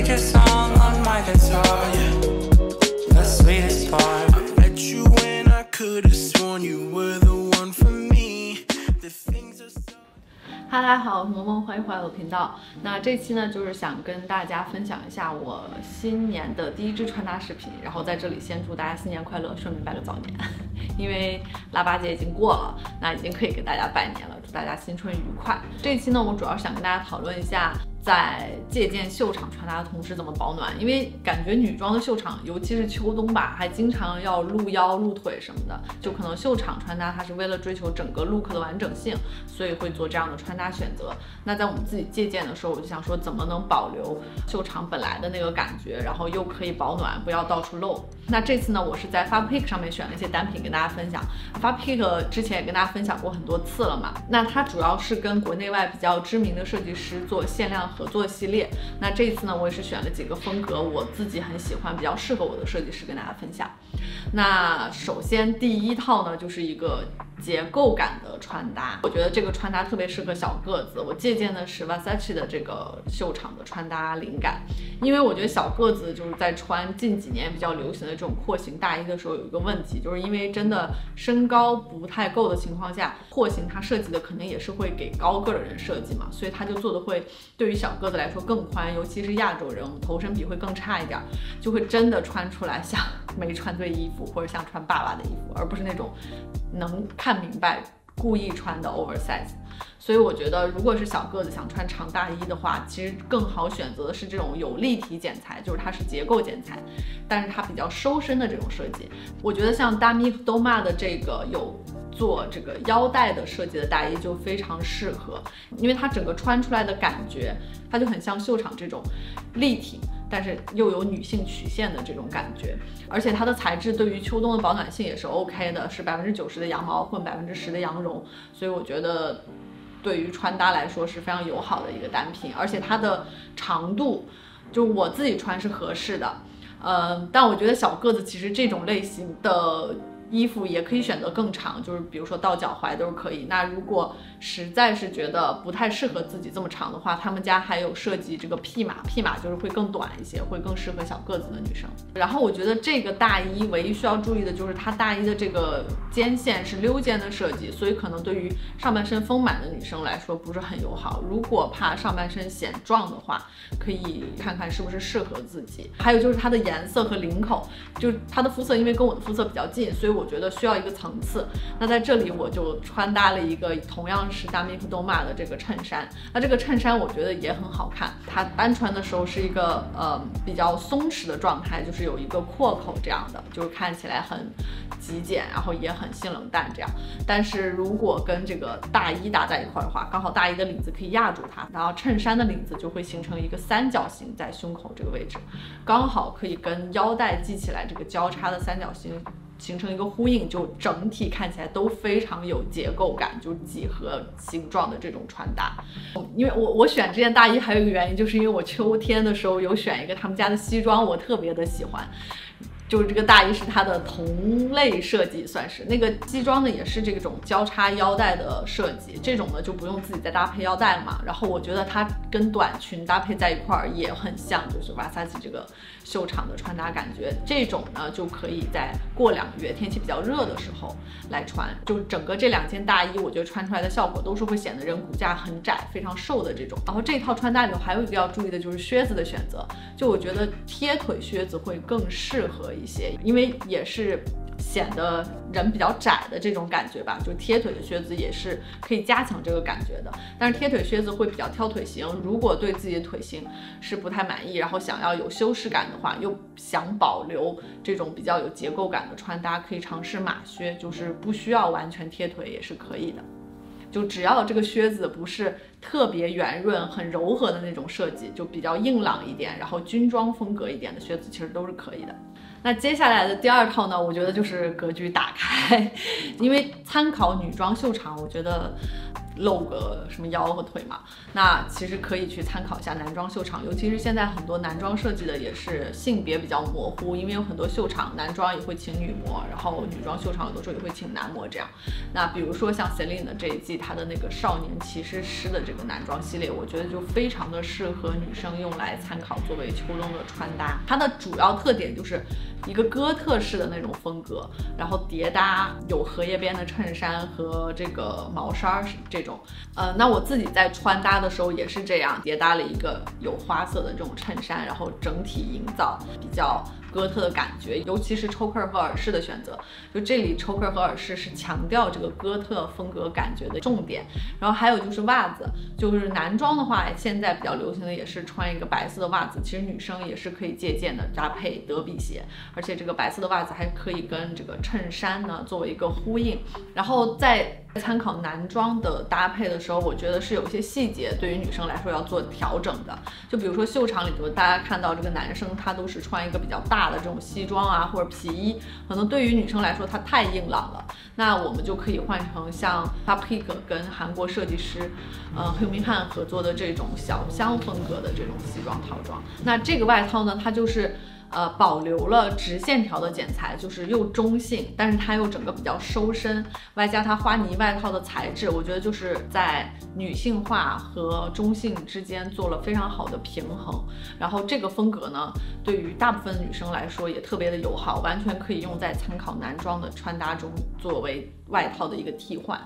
write your song on my guitar, yeah. The sweetest part. I met you when I could have sworn you were the one for me. The things are so. 哈，大家好，我是萌萌，欢迎回来我的频道。那这期呢，就是想跟大家分享一下我新年的第一支穿搭视频，然后在这里先祝大家新年快乐，顺便拜个早年。因为腊八节已经过了，那已经可以给大家拜年了，祝大家新春愉快。这一期呢，我主要是想跟大家讨论一下，在借鉴秀场穿搭的同时怎么保暖，因为感觉女装的秀场，尤其是秋冬吧，还经常要露腰、露腿什么的，就可能秀场穿搭它是为了追求整个 look 的完整性，所以会做这样的穿搭选择。那在我们自己借鉴的时候，我就想说怎么能保留秀场本来的那个感觉，然后又可以保暖，不要到处露。那这次呢，我是在 Fabric 上面选了一些单品跟大家分享。Fabric 之前也跟大家分享过很多次了嘛，那它主要是跟国内外比较知名的设计师做限量合作系列。那这次呢，我也是选了几个风格我自己很喜欢、比较适合我的设计师跟大家分享。那首先第一套呢，就是一个结构感的穿搭，我觉得这个穿搭特别适合小个子。我借鉴的是 Versace 的这个秀场的穿搭灵感，因为我觉得小个子就是在穿近几年比较流行的这种廓形大衣的时候有一个问题，就是因为真的身高不太够的情况下，廓形它设计的肯定也是会给高个的人设计嘛，所以它就做的会对于小个子来说更宽，尤其是亚洲人，我们头身比会更差一点，就会真的穿出来像没穿对衣服，或者像穿爸爸的衣服，而不是那种能看明白故意穿的 oversize。 所以我觉得如果是小个子想穿长大衣的话，其实更好选择的是这种有立体剪裁，就是它是结构剪裁，但是它比较收身的这种设计。我觉得像 Dami Doma 的这个有做这个腰带的设计的大衣就非常适合，因为它整个穿出来的感觉，它就很像秀场这种立体但是又有女性曲线的这种感觉，而且它的材质对于秋冬的保暖性也是 OK 的，是90%的羊毛混10%的羊绒，所以我觉得对于穿搭来说是非常友好的一个单品，而且它的长度就我自己穿是合适的，但我觉得小个子其实这种类型的衣服也可以选择更长，就是比如说到脚踝都是可以。那如果实在是觉得不太适合自己这么长的话，他们家还有设计这个屁码就是会更短一些，会更适合小个子的女生。然后我觉得这个大衣唯一需要注意的就是它大衣的这个肩线是溜肩的设计，所以可能对于上半身丰满的女生来说不是很友好。如果怕上半身显壮的话，可以看看是不是适合自己。还有就是它的颜色和领口，就是它的肤色因为跟我的肤色比较近，所以我觉得需要一个层次。那在这里我就穿搭了一个同样是 Dami Doma 的这个衬衫，那这个衬衫我觉得也很好看，它单穿的时候是一个比较松弛的状态，就是有一个阔口这样的，就是看起来很极简，然后也很性冷淡这样。但是如果跟这个大衣搭在一块的话，刚好大衣的领子可以压住它，然后衬衫的领子就会形成一个三角形在胸口这个位置，刚好可以跟腰带系起来这个交叉的三角形形成一个呼应，就整体看起来都非常有结构感，就几何形状的这种穿搭。因为我选这件大衣还有一个原因，就是因为我秋天的时候有选一个他们家的西装，我特别的喜欢。就是这个大衣是它的同类设计，算是那个西装呢也是这种交叉腰带的设计，这种呢就不用自己再搭配腰带了嘛。然后我觉得它跟短裙搭配在一块儿也很像，就是 Versace 这个秀场的穿搭感觉。这种呢就可以在过2个月天气比较热的时候来穿，就整个这2件大衣我觉得穿出来的效果都是会显得人骨架很窄非常瘦的这种。然后这套穿搭里头还有一个要注意的就是靴子的选择，就我觉得贴腿靴子会更适合一些，因为也是显得人比较窄的这种感觉吧，就贴腿的靴子也是可以加强这个感觉的。但是贴腿靴子会比较挑腿型，如果对自己的腿型是不太满意，然后想要有修饰感的话，又想保留这种比较有结构感的穿搭，可以尝试马靴，就是不需要完全贴腿也是可以的。就只要这个靴子不是特别圆润很柔和的那种设计，就比较硬朗一点，然后军装风格一点的靴子其实都是可以的。那接下来的第2套呢，我觉得就是格局打开，因为参考女装秀场，我觉得露个什么腰和腿嘛。那其实可以去参考一下男装秀场，尤其是现在很多男装设计的也是性别比较模糊，因为有很多秀场男装也会请女模，然后女装秀场有的时候也会请男模这样。那比如说像 Celine 的这一季，它的那个少年骑士师的这个男装系列，我觉得就非常的适合女生用来参考作为秋冬的穿搭。它的主要特点就是一个哥特式的那种风格，然后叠搭有荷叶边的衬衫和这个毛衫这种。那我自己在穿搭的时候也是这样，叠搭了一个有花色的这种衬衫，然后整体营造比较哥特的感觉，尤其是抽克和耳饰的选择，就这里抽克和耳饰是强调这个哥特风格感觉的重点。然后还有就是袜子，就是男装的话，现在比较流行的也是穿一个白色的袜子，其实女生也是可以借鉴的，搭配德比鞋，而且这个白色的袜子还可以跟这个衬衫呢作为一个呼应。然后在参考男装的搭配的时候，我觉得是有些细节对于女生来说要做调整的。就比如说秀场里头，大家看到这个男生他都是穿一个比较大的这种西装啊或者皮衣，可能对于女生来说它太硬朗了，那我们就可以换成像 Paprika 跟韩国设计师黑明汉合作的这种小香风格的这种西装套装。那这个外套呢，它就是保留了直线条的剪裁，就是又中性，但是它又整个比较收身，外加它花呢外套的材质，我觉得就是在女性化和中性之间做了非常好的平衡。然后这个风格呢，对于大部分女生来说也特别的友好，完全可以用在参考男装的穿搭中作为外套的一个替换。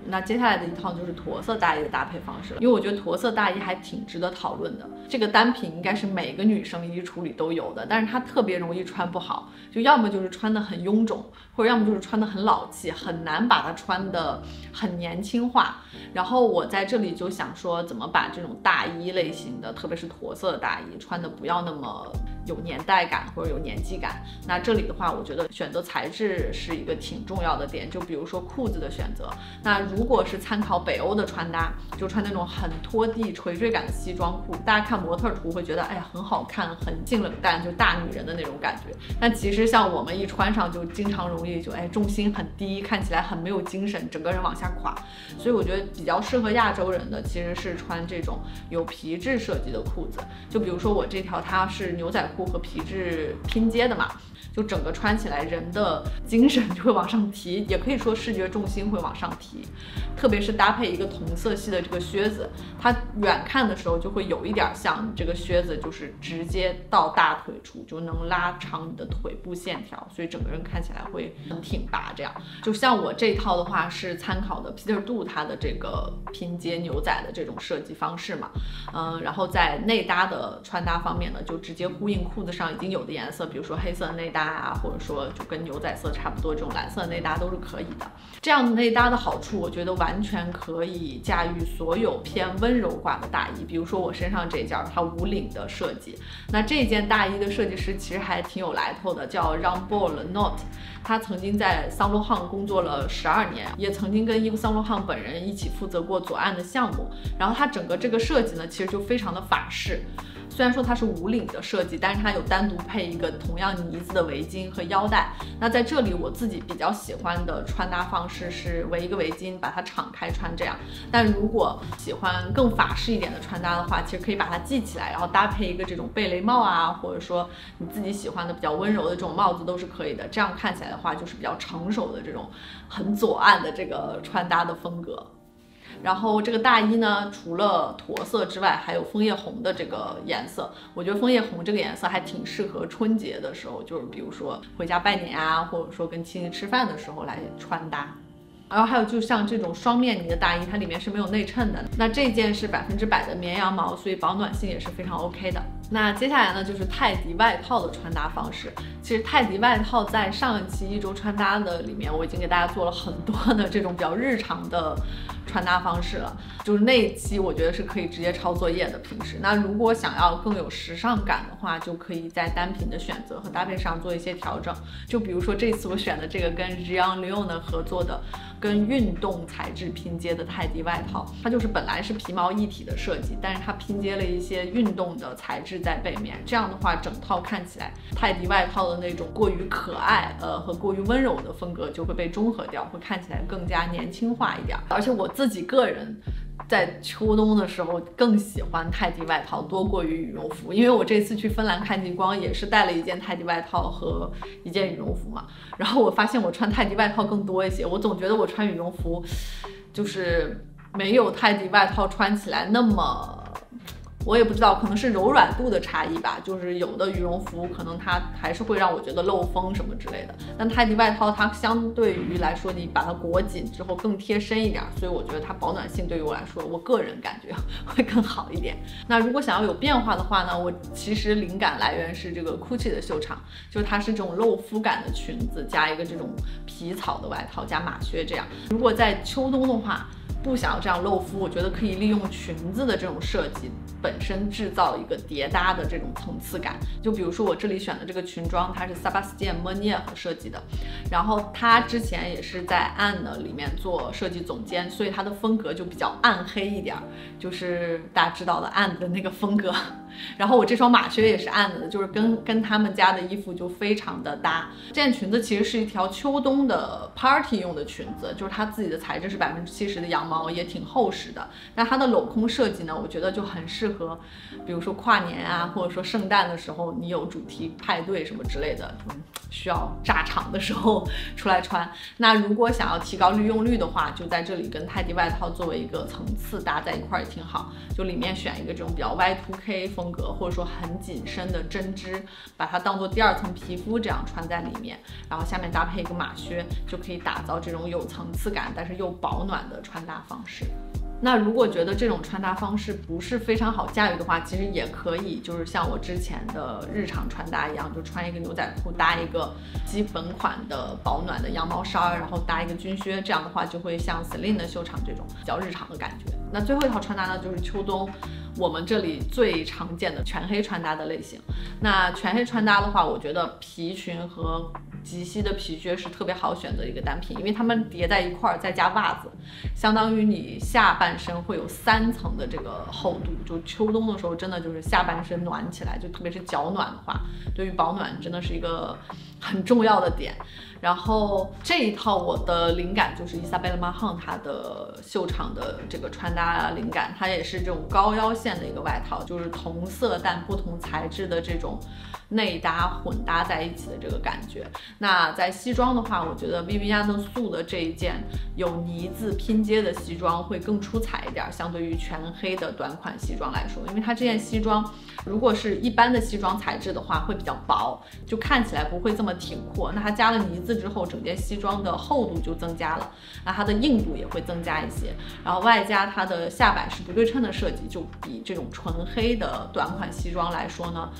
那接下来的一套就是驼色大衣的搭配方式了，因为我觉得驼色大衣还挺值得讨论的。这个单品应该是每个女生衣橱里都有的，但是它特别容易穿不好，就要么就是穿的很臃肿，或者要么就是穿的很老气，很难把它穿的很年轻化。然后我在这里就想说，怎么把这种大衣类型的，特别是驼色的大衣穿的不要那么有年代感或者有年纪感。那这里的话，我觉得选择材质是一个挺重要的点，就比如说裤子的选择。那如果是参考北欧的穿搭，就穿那种很拖地垂坠感的西装裤，大家看模特图会觉得哎呀很好看，很性冷淡，就大女人的那种感觉。但其实像我们一穿上就经常容易就重心很低，看起来很没有精神，整个人往下垮。所以我觉得比较适合亚洲人的其实是穿这种有皮质设计的裤子，就比如说我这条它是牛仔裤和皮质拼接的嘛，就整个穿起来人的精神就会往上提，也可以说视觉重心会往上提。特别是搭配一个同色系的这个靴子，它远看的时候就会有一点像这个靴子就是直接到大腿处，就能拉长你的腿部线条，所以整个人看起来会很挺拔。这样就像我这套的话是参考的 Peter Do 它的这个拼接牛仔的这种设计方式嘛，然后在内搭的穿搭方面呢，就直接呼应裤子上已经有的颜色，比如说黑色的内搭啊，或者说就跟牛仔色差不多这种蓝色的内搭都是可以的。这样的内搭的好处，我觉得完全可以驾驭所有偏温柔挂的大衣，比如说我身上这件它无领的设计。那这件大衣的设计师其实还挺有来头的，叫 Jean-Paul Not， 他曾经在桑罗汉工作了12年，也曾经跟伊夫桑罗汉本人一起负责过左岸的项目。然后他整个这个设计呢，其实就非常的法式。虽然说它是无领的设计，但是它有单独配一个同样呢子的围巾和腰带。那在这里我自己比较喜欢的穿搭方式是围一个围巾，把它敞开穿这样。但如果喜欢更法式一点的穿搭的话，其实可以把它系起来，然后搭配一个这种贝雷帽啊，或者说你自己喜欢的比较温柔的这种帽子都是可以的。这样看起来的话，就是比较成熟的这种很左岸的这个穿搭的风格。然后这个大衣呢，除了驼色之外，还有枫叶红的这个颜色。我觉得枫叶红这个颜色还挺适合春节的时候，就是比如说回家拜年啊，或者说跟亲戚吃饭的时候来穿搭。然后还有就像这种双面呢的大衣，它里面是没有内衬的。那这件是100%的绵羊毛，所以保暖性也是非常 OK 的。那接下来呢，就是泰迪外套的穿搭方式。其实泰迪外套在上一期1周穿搭的里面，我已经给大家做了很多的这种比较日常的穿搭方式了，就是那一期我觉得是可以直接抄作业的平时。那如果想要更有时尚感的话，就可以在单品的选择和搭配上做一些调整。就比如说这次我选的这个跟 Gian Leone 合作的跟运动材质拼接的泰迪外套，它就是本来是皮毛一体的设计，但是它拼接了一些运动的材质在背面，这样的话整套看起来泰迪外套的那种过于可爱和过于温柔的风格就会被中和掉，会看起来更加年轻化一点。而且我自己个人在秋冬的时候更喜欢泰迪外套多过于羽绒服，因为我这次去芬兰看极光也是带了一件泰迪外套和一件羽绒服嘛，然后我发现我穿泰迪外套更多一些，我总觉得我穿羽绒服就是没有泰迪外套穿起来那么，我也不知道，可能是柔软度的差异吧，就是有的羽绒服可能它还是会让我觉得漏风什么之类的，但泰迪外套它相对于来说你把它裹紧之后更贴身一点，所以我觉得它保暖性对于我来说，我个人感觉会更好一点。那如果想要有变化的话呢，我其实灵感来源是这个 Gucci 的秀场，就是它是这种露肤感的裙子加一个这种皮草的外套加马靴这样。如果在秋冬的话不想要这样露肤，我觉得可以利用裙子的这种设计本身制造一个叠搭的这种层次感。就比如说我这里选的这个裙装，它是 Sébastien Mounier 设计的，然后他之前也是在 Anne 里面做设计总监，所以他的风格就比较暗黑一点，就是大家知道的 Anne 的那个风格。然后我这双马靴也是Anne的，就是跟他们家的衣服就非常的搭。这件裙子其实是一条秋冬的 party 用的裙子，就是它自己的材质是70%的羊毛，也挺厚实的。但它的镂空设计呢，我觉得就很适合，比如说跨年啊，或者说圣诞的时候，你有主题派对什么之类的，需要炸场的时候出来穿。那如果想要提高利用率的话，就在这里跟泰迪外套作为一个层次搭在一块也挺好。就里面选一个这种比较 Y2K 风格，或者说很紧身的针织，把它当做第二层皮肤这样穿在里面，然后下面搭配一个马靴，就可以打造这种有层次感但是又保暖的穿搭方式。那如果觉得这种穿搭方式不是非常好驾驭的话，其实也可以就是像我之前的日常穿搭一样，就穿一个牛仔裤搭一个基本款的保暖的羊毛衫，然后搭一个军靴，这样的话就会像 Celine 的秀场这种比较日常的感觉。那最后一套穿搭呢，就是秋冬我们这里最常见的全黑穿搭的类型。那全黑穿搭的话，我觉得皮裙和及膝的皮靴是特别好选择一个单品，因为它们叠在一块儿，再加袜子，相当于你下半身会有3层的这个厚度。就秋冬的时候，真的就是下半身暖起来，就特别是脚暖的话，对于保暖真的是一个很重要的点。然后这一套我的灵感就是 Isabelle Marant 她的秀场的这个穿搭灵感，它也是这种高腰线的一个外套，就是同色但不同材质的这种内搭混搭在一起的这个感觉。那在西装的话，我觉得 Vivienne Su 的这一件有呢字拼接的西装会更出彩一点，相对于全黑的短款西装来说，因为它这件西装如果是一般的西装材质的话会比较薄，就看起来不会这么挺阔。那它加了呢字之后，整件西装的厚度就增加了，那它的硬度也会增加一些，然后外加它的下摆是不对称的设计，就比这种纯黑的短款西装来说呢，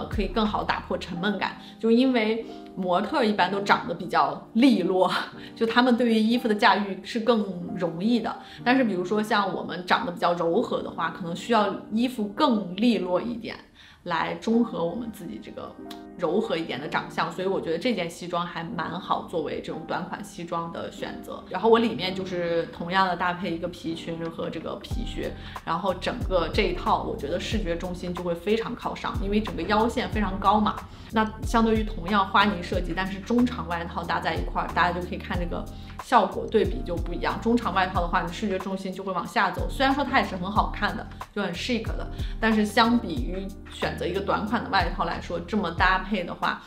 可以更好打破沉闷感。就因为模特一般都长得比较利落，就他们对于衣服的驾驭是更容易的。但是比如说像我们长得比较柔和的话，可能需要衣服更利落一点，来中和我们自己这个柔和一点的长相。所以我觉得这件西装还蛮好作为这种短款西装的选择。然后我里面就是同样的搭配一个皮裙和这个皮靴，然后整个这一套我觉得视觉重心就会非常靠上，因为整个腰线非常高嘛。那相对于同样花呢设计但是中长外套搭在一块儿，大家就可以看这个效果对比就不一样。中长外套的话，你视觉重心就会往下走，虽然说它也是很好看的，就很 chic 的，但是相比于选择一个短款的外套来说，这么搭配的话，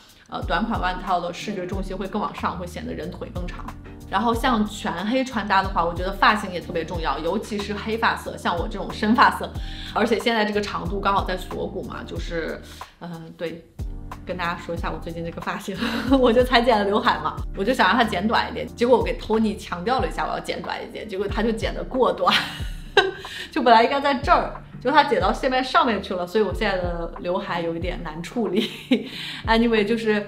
短款外套的视觉重心会更往上，会显得人腿更长。然后像全黑穿搭的话，我觉得发型也特别重要，尤其是黑发色，像我这种深发色，而且现在这个长度刚好在锁骨嘛，就是对，跟大家说一下我最近这个发型，我就才剪了刘海嘛，我就想让它剪短一点，结果我给 Tony 强调了一下我要剪短一点，结果他就剪得过短，就本来应该在这儿，就他剪到线面上面去了，所以我现在的刘海有一点难处理。Anyway， 就是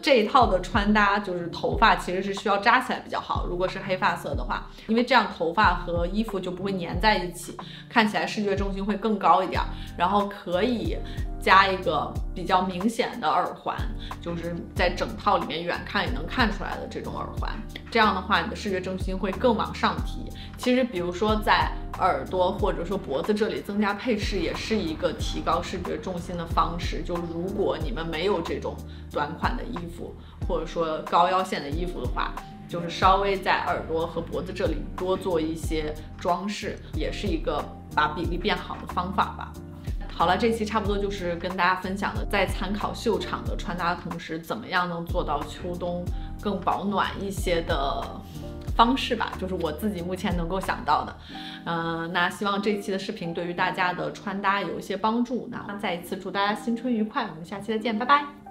这一套的穿搭就是头发其实是需要扎起来比较好，如果是黑发色的话，因为这样头发和衣服就不会粘在一起，看起来视觉重心会更高一点。然后可以加一个比较明显的耳环，就是在整套里面远看也能看出来的这种耳环，这样的话你的视觉重心会更往上提。其实比如说在耳朵或者说脖子这里增加配饰，也是一个提高视觉重心的方式。就如果你们没有这种短款的衣服，或者说高腰线的衣服的话，就是稍微在耳朵和脖子这里多做一些装饰，也是一个把比例变好的方法吧。好了，这期差不多就是跟大家分享的，在参考秀场的穿搭的同时，怎么样能做到秋冬更保暖一些的方式吧，就是我自己目前能够想到的。那希望这期的视频对于大家的穿搭有一些帮助。那再一次祝大家新春愉快，我们下期再见，拜拜。